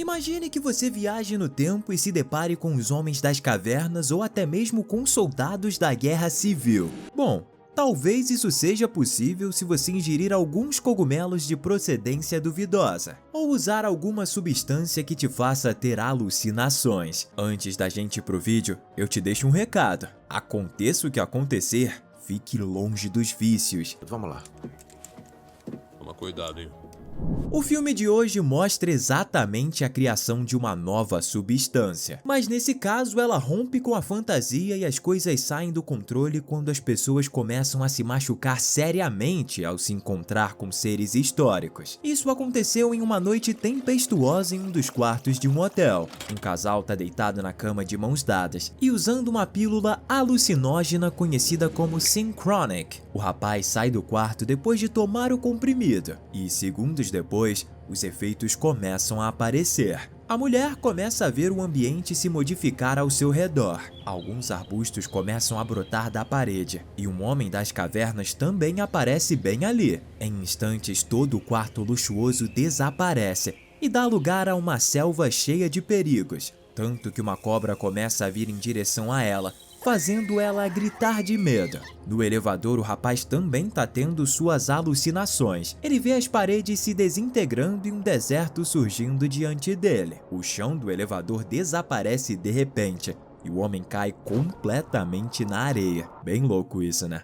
Imagine que você viaje no tempo e se depare com os homens das cavernas ou até mesmo com soldados da Guerra Civil. Bom, talvez isso seja possível se você ingerir alguns cogumelos de procedência duvidosa ou usar alguma substância que te faça ter alucinações. Antes da gente ir pro vídeo, eu te deixo um recado. Aconteça o que acontecer, fique longe dos vícios. Vamos lá. Toma cuidado, hein? O filme de hoje mostra exatamente a criação de uma nova substância, mas nesse caso ela rompe com a fantasia e as coisas saem do controle quando as pessoas começam a se machucar seriamente ao se encontrar com seres históricos. Isso aconteceu em uma noite tempestuosa em um dos quartos de um hotel. Um casal tá deitado na cama de mãos dadas e usando uma pílula alucinógena conhecida como Synchronic. O rapaz sai do quarto depois de tomar o comprimido e, segundos depois, os efeitos começam a aparecer. A mulher começa a ver o ambiente se modificar ao seu redor. Alguns arbustos começam a brotar da parede e um homem das cavernas também aparece bem ali. Em instantes, todo o quarto luxuoso desaparece e dá lugar a uma selva cheia de perigos, tanto que uma cobra começa a vir em direção a ela, fazendo ela gritar de medo. No elevador, o rapaz também tá tendo suas alucinações. Ele vê as paredes se desintegrando e um deserto surgindo diante dele. O chão do elevador desaparece de repente e o homem cai completamente na areia. Bem louco isso, né?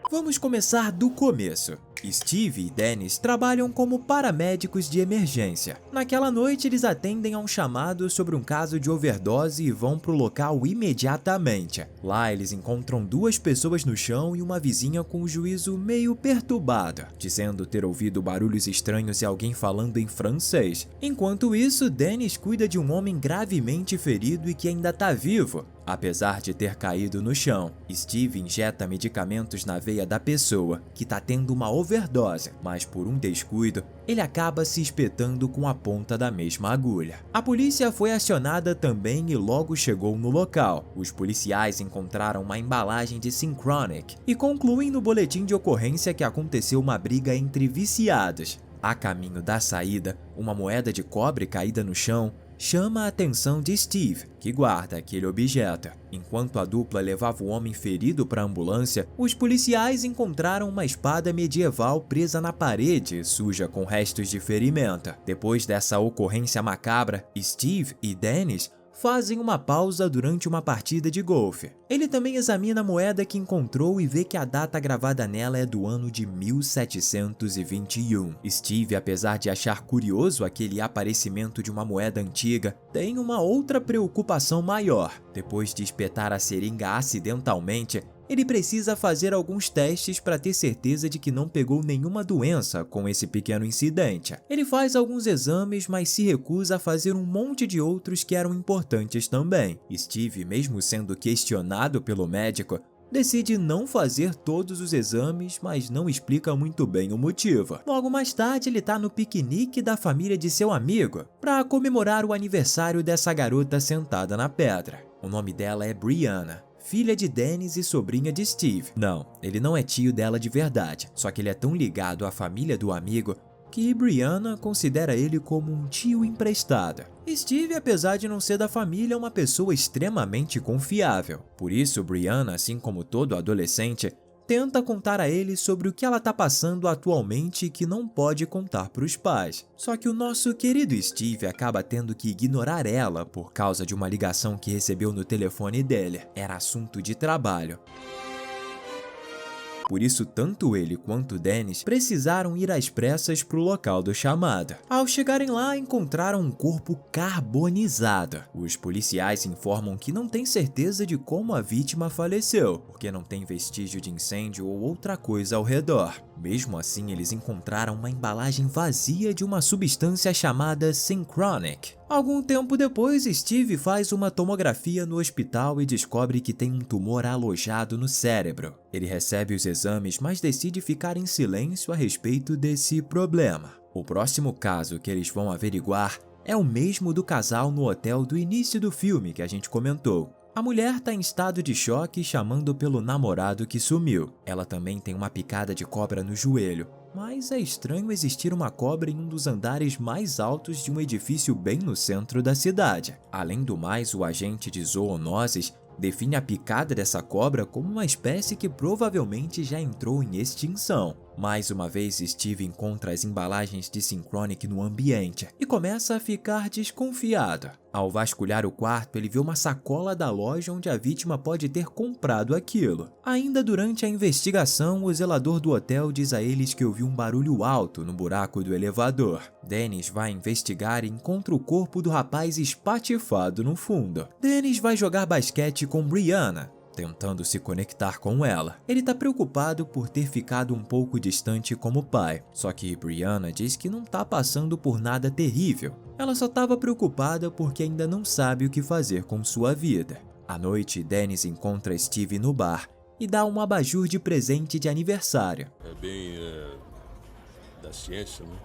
Vamos começar do começo. Steve e Dennis trabalham como paramédicos de emergência. Naquela noite, eles atendem a um chamado sobre um caso de overdose e vão para o local imediatamente. Lá, eles encontram duas pessoas no chão e uma vizinha com o juízo meio perturbado, dizendo ter ouvido barulhos estranhos e alguém falando em francês. Enquanto isso, Dennis cuida de um homem gravemente ferido e que ainda está vivo, apesar de ter caído no chão. Steve injeta medicamentos na veia da pessoa, que está tendo uma overdose, mas por um descuido, ele acaba se espetando com a ponta da mesma agulha. A polícia foi acionada também e logo chegou no local. Os policiais encontraram uma embalagem de Synchronic e concluem no boletim de ocorrência que aconteceu uma briga entre viciados. A caminho da saída, uma moeda de cobre caída no chão chama a atenção de Steve, que guarda aquele objeto. Enquanto a dupla levava o homem ferido para a ambulância, os policiais encontraram uma espada medieval presa na parede, suja com restos de ferimento. Depois dessa ocorrência macabra, Steve e Dennis fazem uma pausa durante uma partida de golfe. Ele também examina a moeda que encontrou e vê que a data gravada nela é do ano de 1721. Steve, apesar de achar curioso aquele aparecimento de uma moeda antiga, tem uma outra preocupação maior. Depois de espetar a seringa acidentalmente, ele precisa fazer alguns testes para ter certeza de que não pegou nenhuma doença com esse pequeno incidente. Ele faz alguns exames, mas se recusa a fazer um monte de outros que eram importantes também. Steve, mesmo sendo questionado pelo médico, decide não fazer todos os exames, mas não explica muito bem o motivo. Logo mais tarde, ele está no piquenique da família de seu amigo para comemorar o aniversário dessa garota sentada na pedra. O nome dela é Brianna, filha de Dennis e sobrinha de Steve. Não, ele não é tio dela de verdade, só que ele é tão ligado à família do amigo que Brianna considera ele como um tio emprestado. Steve, apesar de não ser da família, é uma pessoa extremamente confiável. Por isso, Brianna, assim como todo adolescente, tenta contar a ele sobre o que ela está passando atualmente e que não pode contar para os pais. Só que o nosso querido Steve acaba tendo que ignorar ela por causa de uma ligação que recebeu no telefone dele. Era assunto de trabalho. Por isso, tanto ele quanto Dennis precisaram ir às pressas para o local do chamado. Ao chegarem lá, encontraram um corpo carbonizado. Os policiais informam que não têm certeza de como a vítima faleceu, porque não tem vestígio de incêndio ou outra coisa ao redor. Mesmo assim, eles encontraram uma embalagem vazia de uma substância chamada Synchronic. Algum tempo depois, Steve faz uma tomografia no hospital e descobre que tem um tumor alojado no cérebro. Ele recebe os exames, mas decide ficar em silêncio a respeito desse problema. O próximo caso que eles vão averiguar é o mesmo do casal no hotel do início do filme que a gente comentou. A mulher está em estado de choque, chamando pelo namorado que sumiu. Ela também tem uma picada de cobra no joelho. Mas é estranho existir uma cobra em um dos andares mais altos de um edifício bem no centro da cidade. Além do mais, o agente de zoonoses define a picada dessa cobra como uma espécie que provavelmente já entrou em extinção. Mais uma vez, Steve encontra as embalagens de Synchronic no ambiente e começa a ficar desconfiado. Ao vasculhar o quarto, ele vê uma sacola da loja onde a vítima pode ter comprado aquilo. Ainda durante a investigação, o zelador do hotel diz a eles que ouviu um barulho alto no buraco do elevador. Dennis vai investigar e encontra o corpo do rapaz espatifado no fundo. Dennis vai jogar basquete com Brianna, tentando se conectar com ela. Ele tá preocupado por ter ficado um pouco distante como pai, só que Brianna diz que não tá passando por nada terrível. Ela só estava preocupada porque ainda não sabe o que fazer com sua vida. À noite, Dennis encontra Steve no bar e dá um abajur de presente de aniversário. É bem, da ciência, né?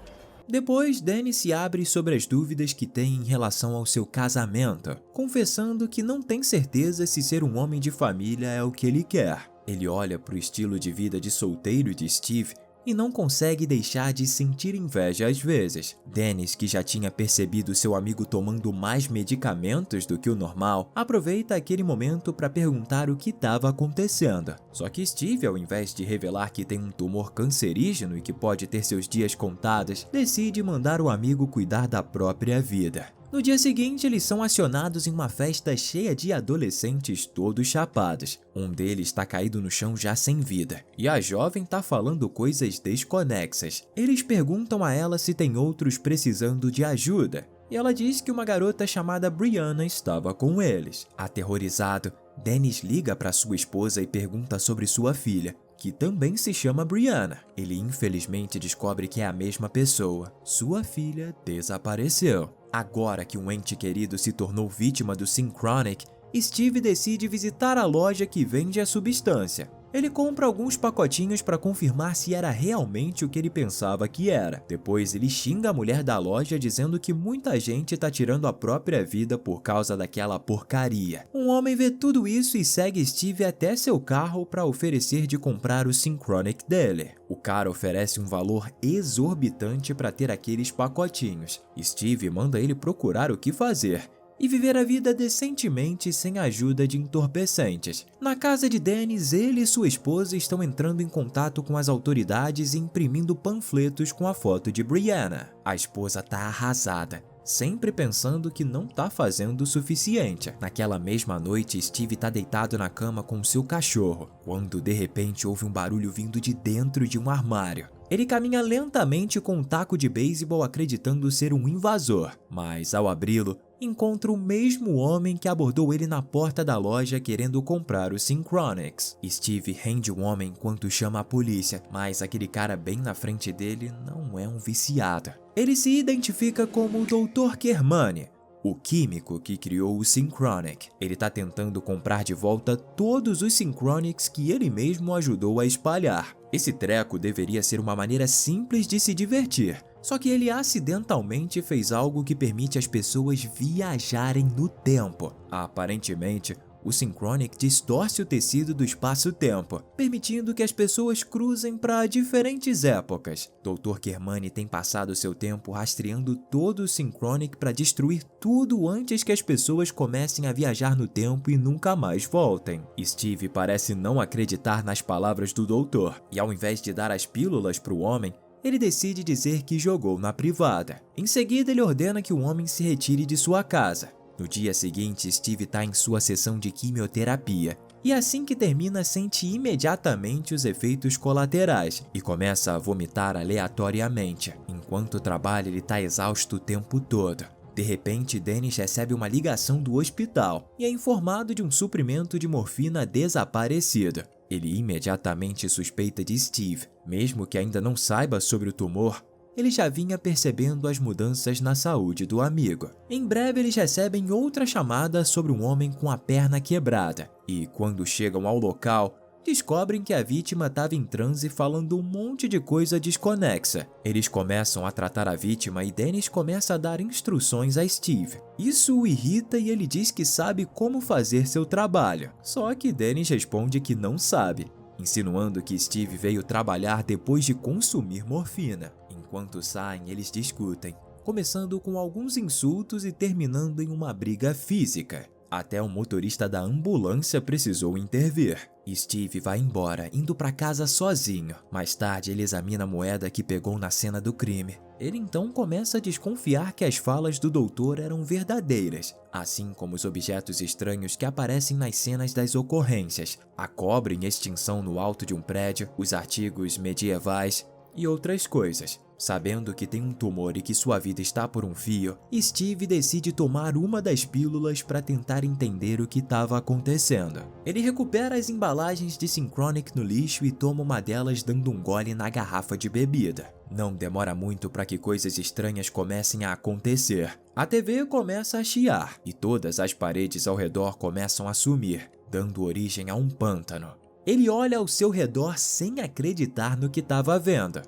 Depois, Dennis se abre sobre as dúvidas que tem em relação ao seu casamento, confessando que não tem certeza se ser um homem de família é o que ele quer. Ele olha para o estilo de vida de solteiro de Steve e não consegue deixar de sentir inveja às vezes. Dennis, que já tinha percebido seu amigo tomando mais medicamentos do que o normal, aproveita aquele momento para perguntar o que estava acontecendo. Só que Steve, ao invés de revelar que tem um tumor cancerígeno e que pode ter seus dias contados, decide mandar o amigo cuidar da própria vida. No dia seguinte, eles são acionados em uma festa cheia de adolescentes todos chapados. Um deles está caído no chão já sem vida, e a jovem está falando coisas desconexas. Eles perguntam a ela se tem outros precisando de ajuda, e ela diz que uma garota chamada Brianna estava com eles. Aterrorizado, Dennis liga para sua esposa e pergunta sobre sua filha, que também se chama Brianna. Ele infelizmente descobre que é a mesma pessoa. Sua filha desapareceu. Agora que um ente querido se tornou vítima do Synchronic, Steve decide visitar a loja que vende a substância. Ele compra alguns pacotinhos para confirmar se era realmente o que ele pensava que era. Depois ele xinga a mulher da loja dizendo que muita gente tá tirando a própria vida por causa daquela porcaria. Um homem vê tudo isso e segue Steve até seu carro para oferecer de comprar o Synchronic dele. O cara oferece um valor exorbitante para ter aqueles pacotinhos. Steve manda ele procurar o que fazer e viver a vida decentemente sem a ajuda de entorpecentes. Na casa de Dennis, ele e sua esposa estão entrando em contato com as autoridades e imprimindo panfletos com a foto de Brianna. A esposa tá arrasada, sempre pensando que não tá fazendo o suficiente. Naquela mesma noite, Steve tá deitado na cama com seu cachorro, quando de repente houve um barulho vindo de dentro de um armário. Ele caminha lentamente com um taco de beisebol acreditando ser um invasor, mas ao abri-lo, encontra o mesmo homem que abordou ele na porta da loja querendo comprar o Synchronics. Steve rende o homem enquanto chama a polícia, mas aquele cara bem na frente dele não é um viciado. Ele se identifica como o Dr. Kermani, o químico que criou o Synchronic. Ele tá tentando comprar de volta todos os Synchronics que ele mesmo ajudou a espalhar. Esse treco deveria ser uma maneira simples de se divertir, só que ele acidentalmente fez algo que permite as pessoas viajarem no tempo. Aparentemente, o Synchronic distorce o tecido do espaço-tempo, permitindo que as pessoas cruzem para diferentes épocas. Dr. Kermani tem passado seu tempo rastreando todo o Synchronic para destruir tudo antes que as pessoas comecem a viajar no tempo e nunca mais voltem. Steve parece não acreditar nas palavras do doutor, e ao invés de dar as pílulas para o homem, ele decide dizer que jogou na privada. Em seguida, ele ordena que o homem se retire de sua casa. No dia seguinte, Steve está em sua sessão de quimioterapia e assim que termina sente imediatamente os efeitos colaterais e começa a vomitar aleatoriamente. Enquanto trabalha, ele está exausto o tempo todo. De repente, Dennis recebe uma ligação do hospital e é informado de um suprimento de morfina desaparecido. Ele imediatamente suspeita de Steve, mesmo que ainda não saiba sobre o tumor. Ele já vinha percebendo as mudanças na saúde do amigo. Em breve, eles recebem outra chamada sobre um homem com a perna quebrada. E quando chegam ao local, descobrem que a vítima estava em transe falando um monte de coisa desconexa. Eles começam a tratar a vítima e Dennis começa a dar instruções a Steve. Isso o irrita e ele diz que sabe como fazer seu trabalho. Só que Dennis responde que não sabe, insinuando que Steve veio trabalhar depois de consumir morfina. Enquanto saem, eles discutem, começando com alguns insultos e terminando em uma briga física. Até o motorista da ambulância precisou intervir. Steve vai embora, indo para casa sozinho. Mais tarde, ele examina a moeda que pegou na cena do crime. Ele então começa a desconfiar que as falas do doutor eram verdadeiras, assim como os objetos estranhos que aparecem nas cenas das ocorrências, a cobra em extinção no alto de um prédio, os artigos medievais e outras coisas. Sabendo que tem um tumor e que sua vida está por um fio, Steve decide tomar uma das pílulas para tentar entender o que estava acontecendo. Ele recupera as embalagens de Synchronic no lixo e toma uma delas dando um gole na garrafa de bebida. Não demora muito para que coisas estranhas comecem a acontecer. A TV começa a chiar e todas as paredes ao redor começam a sumir, dando origem a um pântano. Ele olha ao seu redor sem acreditar no que estava vendo.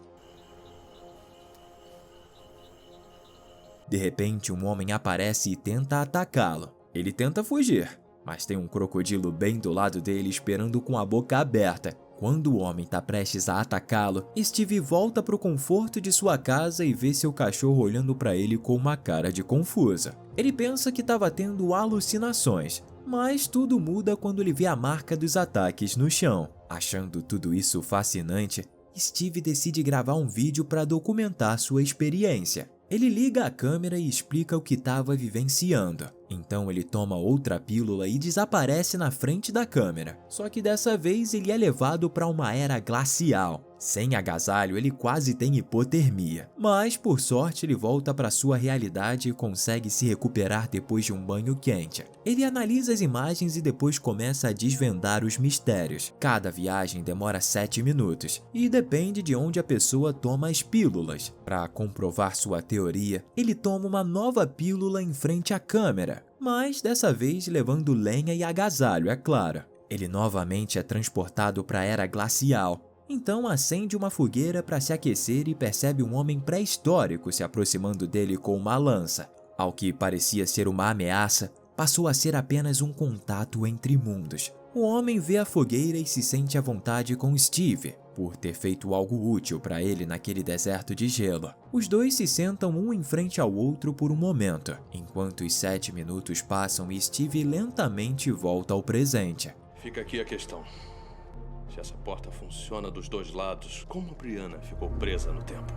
De repente, um homem aparece e tenta atacá-lo. Ele tenta fugir, mas tem um crocodilo bem do lado dele esperando com a boca aberta. Quando o homem está prestes a atacá-lo, Steve volta para o conforto de sua casa e vê seu cachorro olhando para ele com uma cara de confusa. Ele pensa que estava tendo alucinações, mas tudo muda quando ele vê a marca dos ataques no chão. Achando tudo isso fascinante, Steve decide gravar um vídeo para documentar sua experiência. Ele liga a câmera e explica o que estava vivenciando. Então ele toma outra pílula e desaparece na frente da câmera. Só que dessa vez ele é levado para uma era glacial. Sem agasalho, ele quase tem hipotermia. Mas, por sorte, ele volta para sua realidade e consegue se recuperar depois de um banho quente. Ele analisa as imagens e depois começa a desvendar os mistérios. Cada viagem demora 7 minutos e depende de onde a pessoa toma as pílulas. Para comprovar sua teoria, ele toma uma nova pílula em frente à câmera, mas dessa vez levando lenha e agasalho, é claro. Ele novamente é transportado para a era glacial. Então acende uma fogueira para se aquecer e percebe um homem pré-histórico se aproximando dele com uma lança. Ao que parecia ser uma ameaça, passou a ser apenas um contato entre mundos. O homem vê a fogueira e se sente à vontade com Steve, por ter feito algo útil para ele naquele deserto de gelo. Os dois se sentam um em frente ao outro por um momento, enquanto os 7 minutos passam e Steve lentamente volta ao presente. Fica aqui a questão. Se essa porta funciona dos dois lados, como Brianna ficou presa no tempo?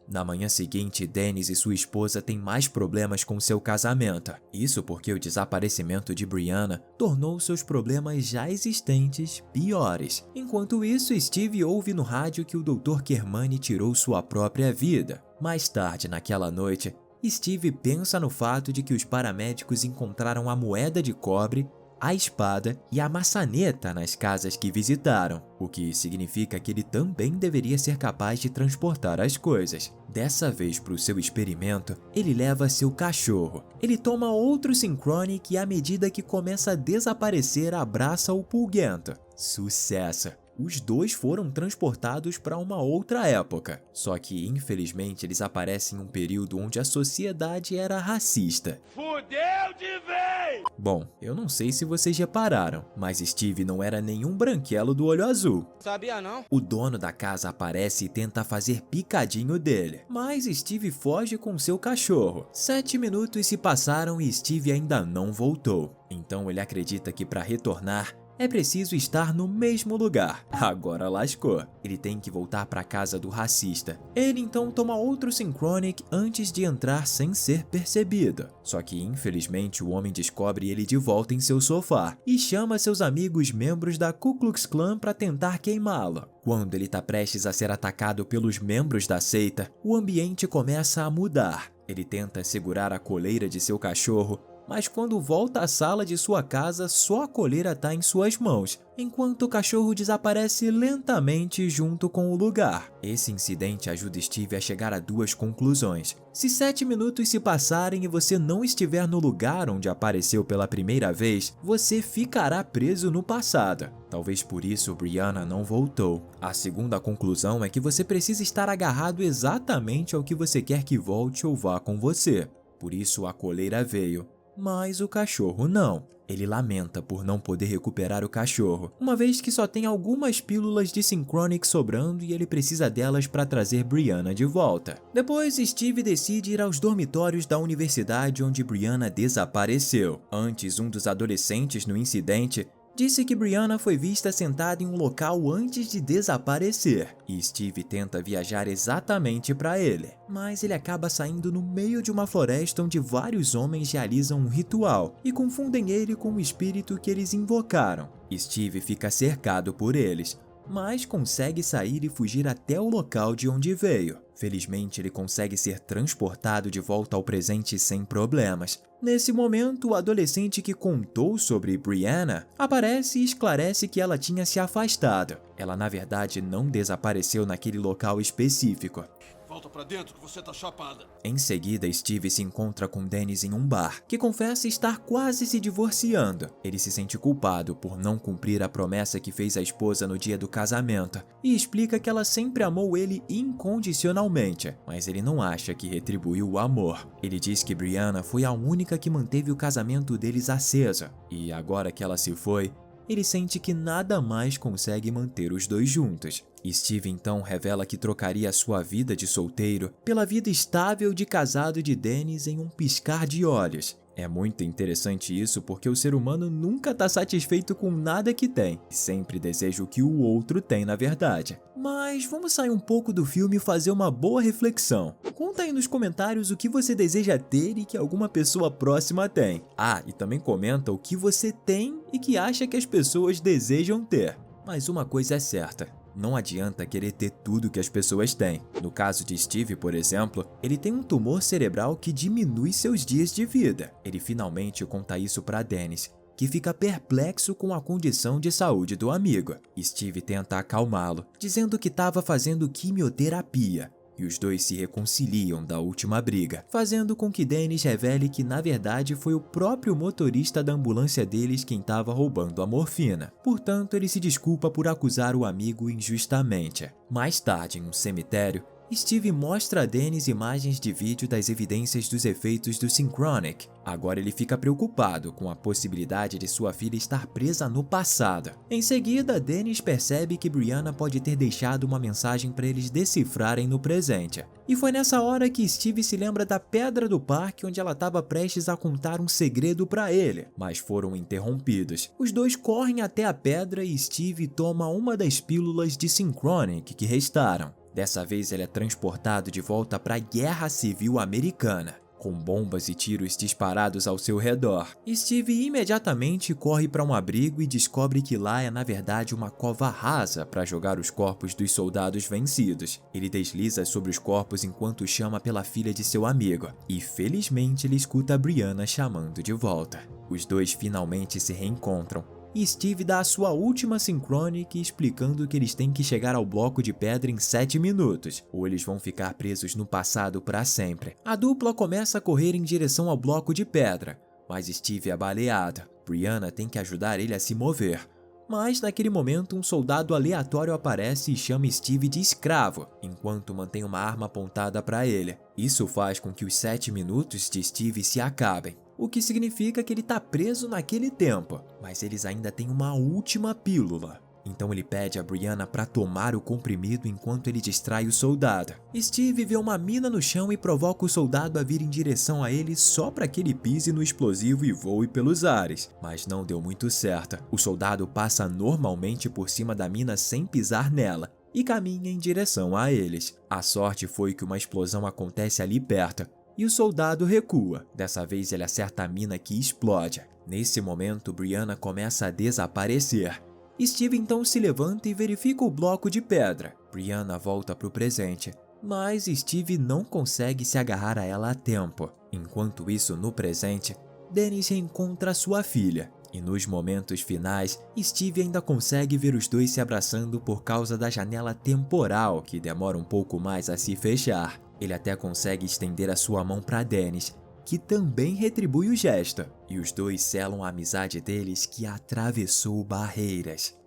Na manhã seguinte, Dennis e sua esposa têm mais problemas com seu casamento. Isso porque o desaparecimento de Brianna tornou seus problemas já existentes piores. Enquanto isso, Steve ouve no rádio que o Dr. Kermani tirou sua própria vida. Mais tarde naquela noite, Steve pensa no fato de que os paramédicos encontraram a moeda de cobre, a espada e a maçaneta nas casas que visitaram, o que significa que ele também deveria ser capaz de transportar as coisas. Dessa vez, para o seu experimento, ele leva seu cachorro. Ele toma outro Synchronic e à medida que começa a desaparecer, abraça o pulguento. Sucesso! Os dois foram transportados para uma outra época, só que infelizmente eles aparecem em um período onde a sociedade era racista. Fudeu de vez! Bom, eu não sei se vocês repararam, mas Steve não era nenhum branquelo do olho azul. Sabia não? O dono da casa aparece e tenta fazer picadinho dele, mas Steve foge com seu cachorro. 7 minutos se passaram e Steve ainda não voltou. Então ele acredita que para retornar, é preciso estar no mesmo lugar. Agora lascou. Ele tem que voltar para a casa do racista. Ele então toma outro Synchronic antes de entrar sem ser percebido. Só que infelizmente o homem descobre ele de volta em seu sofá e chama seus amigos membros da Ku Klux Klan para tentar queimá-lo. Quando ele está prestes a ser atacado pelos membros da seita, o ambiente começa a mudar. Ele tenta segurar a coleira de seu cachorro, mas quando volta à sala de sua casa, só a coleira está em suas mãos, enquanto o cachorro desaparece lentamente junto com o lugar. Esse incidente ajuda Steve a chegar a duas conclusões. Se 7 minutos se passarem e você não estiver no lugar onde apareceu pela primeira vez, você ficará preso no passado. Talvez por isso Brianna não voltou. A segunda conclusão é que você precisa estar agarrado exatamente ao que você quer que volte ou vá com você. Por isso a coleira veio. Mas o cachorro não. Ele lamenta por não poder recuperar o cachorro, uma vez que só tem algumas pílulas de Synchronic sobrando e ele precisa delas para trazer Brianna de volta. Depois, Steve decide ir aos dormitórios da universidade onde Brianna desapareceu. Antes, um dos adolescentes no incidente disse que Brianna foi vista sentada em um local antes de desaparecer, e Steve tenta viajar exatamente para ele, mas ele acaba saindo no meio de uma floresta onde vários homens realizam um ritual e confundem ele com o espírito que eles invocaram. Steve fica cercado por eles, mas consegue sair e fugir até o local de onde veio. Felizmente, ele consegue ser transportado de volta ao presente sem problemas. Nesse momento, o adolescente que contou sobre Brianna aparece e esclarece que ela tinha se afastado. Ela, na verdade, não desapareceu naquele local específico. Volta pra dentro que você tá chapada. Em seguida, Steve se encontra com Dennis em um bar, que confessa estar quase se divorciando. Ele se sente culpado por não cumprir a promessa que fez à esposa no dia do casamento, e explica que ela sempre amou ele incondicionalmente, mas ele não acha que retribuiu o amor. Ele diz que Brianna foi a única que manteve o casamento deles aceso, e agora que ela se foi, ele sente que nada mais consegue manter os dois juntos. Steve então revela que trocaria sua vida de solteiro pela vida estável de casado de Dennis em um piscar de olhos. É muito interessante isso porque o ser humano nunca está satisfeito com nada que tem, e sempre deseja o que o outro tem na verdade. Mas vamos sair um pouco do filme e fazer uma boa reflexão. Conta aí nos comentários o que você deseja ter e que alguma pessoa próxima tem. Ah, e também comenta o que você tem e que acha que as pessoas desejam ter. Mas uma coisa é certa. Não adianta querer ter tudo que as pessoas têm. No caso de Steve, por exemplo, ele tem um tumor cerebral que diminui seus dias de vida. Ele finalmente conta isso para Dennis, que fica perplexo com a condição de saúde do amigo. Steve tenta acalmá-lo, dizendo que estava fazendo quimioterapia. E os dois se reconciliam da última briga, fazendo com que Dennis revele que na verdade foi o próprio motorista da ambulância deles quem estava roubando a morfina. Portanto, ele se desculpa por acusar o amigo injustamente. Mais tarde, em um cemitério, Steve mostra a Dennis imagens de vídeo das evidências dos efeitos do Synchronic. Agora ele fica preocupado com a possibilidade de sua filha estar presa no passado. Em seguida, Dennis percebe que Brianna pode ter deixado uma mensagem para eles decifrarem no presente. E foi nessa hora que Steve se lembra da pedra do parque onde ela estava prestes a contar um segredo para ele, mas foram interrompidos. Os dois correm até a pedra e Steve toma uma das pílulas de Synchronic que restaram. Dessa vez ele é transportado de volta para a Guerra Civil Americana, com bombas e tiros disparados ao seu redor. Steve imediatamente corre para um abrigo e descobre que lá é na verdade uma cova rasa para jogar os corpos dos soldados vencidos. Ele desliza sobre os corpos enquanto chama pela filha de seu amigo, e felizmente ele escuta a Brianna chamando de volta. Os dois finalmente se reencontram. E Steve dá a sua última Synchronic explicando que eles têm que chegar ao bloco de pedra em 7 minutos, ou eles vão ficar presos no passado para sempre. A dupla começa a correr em direção ao bloco de pedra, mas Steve é baleado. Brianna tem que ajudar ele a se mover. Mas naquele momento um soldado aleatório aparece e chama Steve de escravo, enquanto mantém uma arma apontada para ele. Isso faz com que os 7 minutos de Steve se acabem, o que significa que ele está preso naquele tempo, mas eles ainda têm uma última pílula. Então ele pede a Brianna para tomar o comprimido enquanto ele distrai o soldado. Steve vê uma mina no chão e provoca o soldado a vir em direção a ele só para que ele pise no explosivo e voe pelos ares. Mas não deu muito certo. O soldado passa normalmente por cima da mina sem pisar nela e caminha em direção a eles. A sorte foi que uma explosão acontece ali perto e o soldado recua. Dessa vez ele acerta a mina que explode. Nesse momento, Brianna começa a desaparecer. Steve então se levanta e verifica o bloco de pedra. Brianna volta para o presente, mas Steve não consegue se agarrar a ela a tempo. Enquanto isso, no presente, Dennis reencontra sua filha. E nos momentos finais, Steve ainda consegue ver os dois se abraçando por causa da janela temporal, que demora um pouco mais a se fechar. Ele até consegue estender a sua mão para Dennis, que também retribui o gesto, e os dois selam a amizade deles que atravessou barreiras.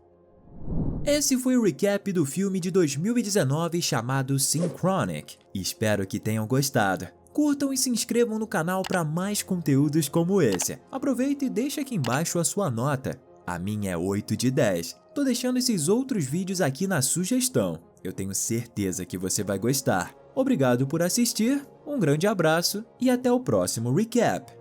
Esse foi o recap do filme de 2019 chamado Synchronic. Espero que tenham gostado. Curtam e se inscrevam no canal para mais conteúdos como esse. Aproveita e deixa aqui embaixo a sua nota. A minha é 8 de 10. Tô deixando esses outros vídeos aqui na sugestão. Eu tenho certeza que você vai gostar. Obrigado por assistir, um grande abraço e até o próximo recap.